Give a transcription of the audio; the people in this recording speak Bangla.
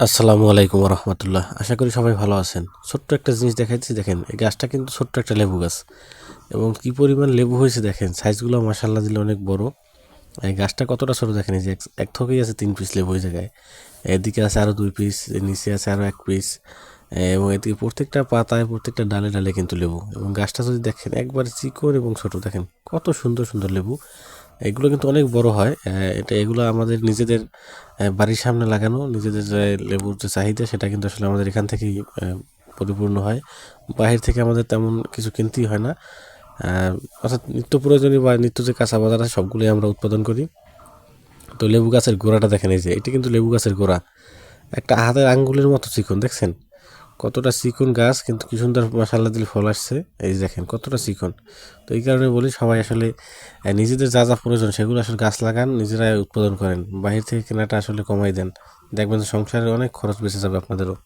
আসসালামু আলাইকুম রহমতুল্লাহ। আশা করি সবাই ভালো আছেন। ছোট্ট একটা জিনিস দেখাচ্ছি, দেখেন এই গাছটা কিন্তু ছোট্ট একটা লেবু গাছ, এবং কি পরিমাণ লেবু হয়েছে দেখেন। সাইজগুলো মাশাল্লাহ দিলে অনেক বড়। এই গাছটা কতটা ছোট দেখেন, এই যে এক থকেই আছে 3 পিস লেবু ওই জায়গায়, এদিকে আছে আরও 2 পিস, নিচে আছে আরও 1 পিস, এবং এদিকে প্রত্যেকটা পাতায় প্রত্যেকটা ডালে ডালে কিন্তু লেবু। এবং গাছটা যদি দেখেন একবার চিকন এবং ছোট, দেখেন কত সুন্দর সুন্দর লেবু। এগুলো কিন্তু অনেক বড় হয়। এটা এগুলো আমাদের নিজেদের বাড়ির সামনে লাগানো, নিজেদের যে লেবুর যে চাহিদা সেটা কিন্তু আসলে আমাদের এখান থেকেই পরিপূর্ণ হয়। বাহির থেকে আমাদের তেমন কিছু কিনতেই হয় না। অর্থাৎ নিত্য প্রয়োজনীয় বা নিত্য যে কাঁচা বাজার আছে সবগুলোই আমরা উৎপাদন করি। তো লেবু গাছের গোড়াটা দেখেন, এই যে এটি কিন্তু লেবু গাছের গোড়া, একটা হাতের আঙ্গুলের মতো চিকন, দেখছেন কতটা চিকন গাছ, কিন্তু কি সুন্দর মাশাআল্লাহ দিলে ফল আসছে। এই যে দেখেন কতটা চিকন। তো এই কারণে বলি সবাই আসলে নিজেদের যা যা প্রয়োজন সেগুলো আসলে গাছ লাগান, নিজেরাই উৎপাদন করেন, বাহির থেকে কেনাটা আসলে কমাই দেন। দেখবেন সংসারে অনেক খরচ বেঁচে যাবে আপনাদেরও।